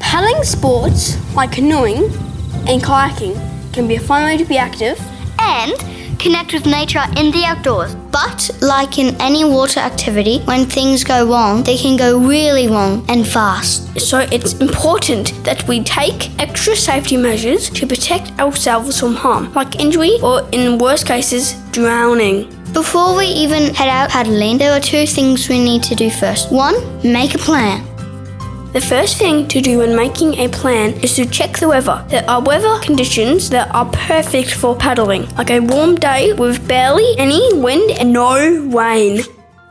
Paddling sports like canoeing and kayaking can be a fun way to be active and connect with nature in the outdoors. But like in any water activity, when things go wrong, they can go really wrong and fast. So it's important that we take extra safety measures to protect ourselves from harm, like injury or, in worst cases, drowning. Before we even head out paddling, there are 2 things we need to do first. 1, make a plan. The first thing to do when making a plan is to check the weather. There are weather conditions that are perfect for paddling, like a warm day with barely any wind and no rain.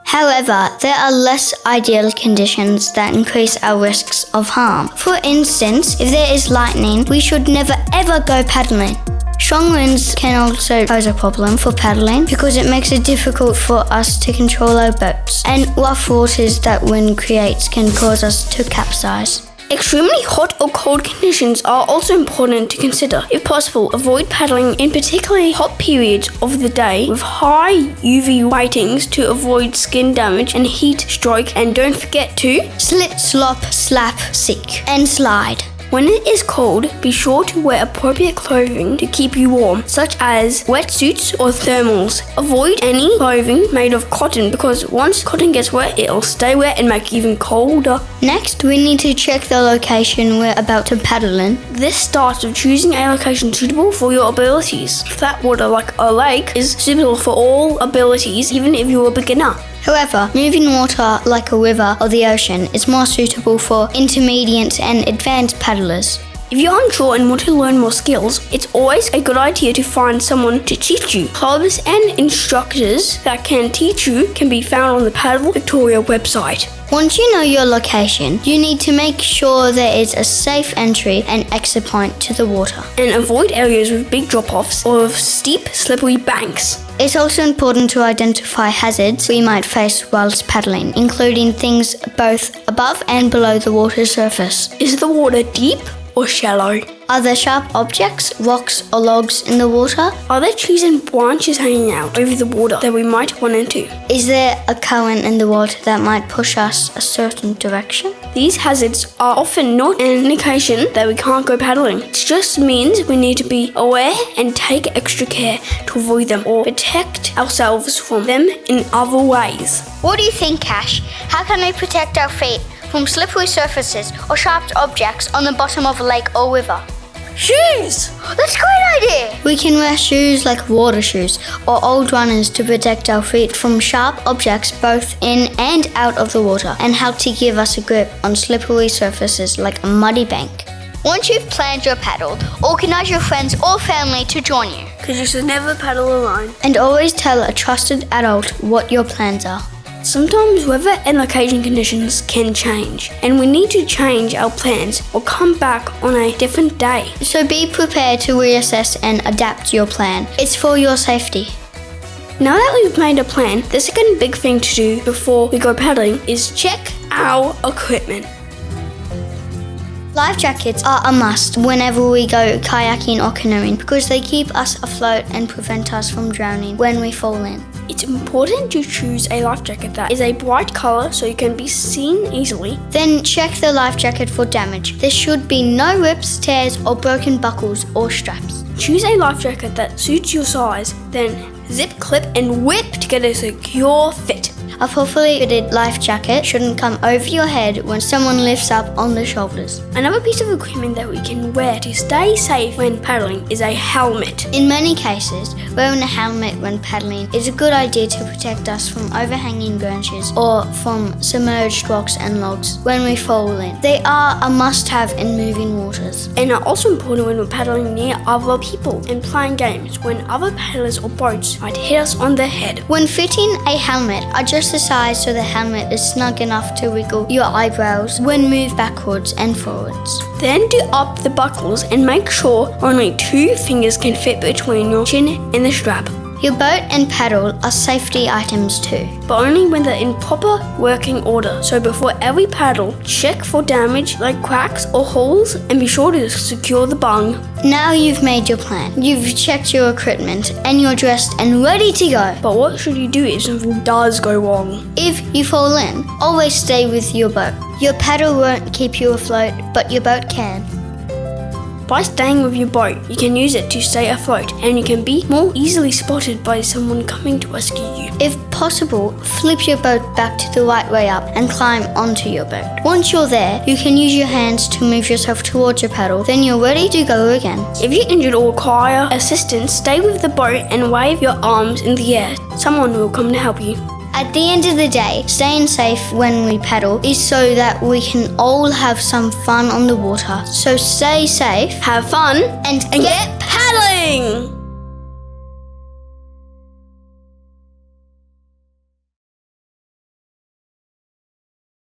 However, there are less ideal conditions that increase our risks of harm. For instance, if there is lightning, we should never ever go paddling. Strong winds can also pose a problem for paddling because it makes it difficult for us to control our boats, and rough waters that wind creates can cause us to capsize. Extremely hot or cold conditions are also important to consider. If possible, avoid paddling in particularly hot periods of the day with high UV ratings to avoid skin damage and heat stroke, and don't forget to slip, slop, slap, seek, and slide. When it is cold, be sure to wear appropriate clothing to keep you warm, such as wetsuits or thermals. Avoid any clothing made of cotton because once cotton gets wet, it'll stay wet and make you even colder. Next, we need to check the location we're about to paddle in. This starts with choosing a location suitable for your abilities. Flat water like a lake is suitable for all abilities, even if you're a beginner. However, moving water like a river or the ocean is more suitable for intermediate and advanced paddlers. If you're unsure and want to learn more skills, it's always a good idea to find someone to teach you. Clubs and instructors that can teach you can be found on the Paddle Victoria website. Once you know your location, you need to make sure there is a safe entry and exit point to the water. And avoid areas with big drop-offs or with steep, slippery banks. It's also important to identify hazards we might face whilst paddling, including things both above and below the water surface. Is the water deep or shallow? Are there sharp objects, rocks or logs in the water? Are there trees and branches hanging out over the water that we might run into? Is there a current in the water that might push us a certain direction? These hazards are often not an indication that we can't go paddling. It just means we need to be aware and take extra care to avoid them or protect ourselves from them in other ways. What do you think, Cash? How can we protect our feet from slippery surfaces or sharp objects on the bottom of a lake or river? Shoes! That's a great idea! We can wear shoes like water shoes or old runners to protect our feet from sharp objects both in and out of the water and help to give us a grip on slippery surfaces like a muddy bank. Once you've planned your paddle, organise your friends or family to join you. Because you should never paddle alone. And always tell a trusted adult what your plans are. Sometimes weather and location conditions can change, and we need to change our plans or come back on a different day. So be prepared to reassess and adapt your plan. It's for your safety. Now that we've made a plan, the second big thing to do before we go paddling is check our equipment. Life jackets are a must whenever we go kayaking or canoeing because they keep us afloat and prevent us from drowning when we fall in. It's important to choose a life jacket that is a bright color so you can be seen easily. Then check the life jacket for damage. There should be no rips, tears or broken buckles or straps. Choose a life jacket that suits your size, then zip, clip and whip to get a secure fit. A properly fitted life jacket shouldn't come over your head when someone lifts up on the shoulders. Another piece of equipment that we can wear to stay safe when paddling is a helmet. In many cases, wearing a helmet when paddling is a good idea to protect us from overhanging branches or from submerged rocks and logs when we fall in. They are a must-have in moving waters. And are also important when we're paddling near other people and playing games when other paddlers or boats might hit us on the head. When fitting a helmet, adjust the size so the helmet is snug enough to wiggle your eyebrows when moved backwards and forwards. Then do up the buckles and make sure only 2 fingers can fit between your chin and the strap. Your boat and paddle are safety items too. But only when they're in proper working order. So before every paddle, check for damage like cracks or holes and be sure to secure the bung. Now you've made your plan. You've checked your equipment and you're dressed and ready to go. But what should you do if something does go wrong? If you fall in, always stay with your boat. Your paddle won't keep you afloat, but your boat can. By staying with your boat, you can use it to stay afloat and you can be more easily spotted by someone coming to rescue you. If possible, flip your boat back to the right way up and climb onto your boat. Once you're there, you can use your hands to move yourself towards your paddle, then you're ready to go again. If you're injured or require assistance, stay with the boat and wave your arms in the air. Someone will come to help you. At the end of the day, staying safe when we paddle is so that we can all have some fun on the water. So stay safe, Have fun and and get paddling!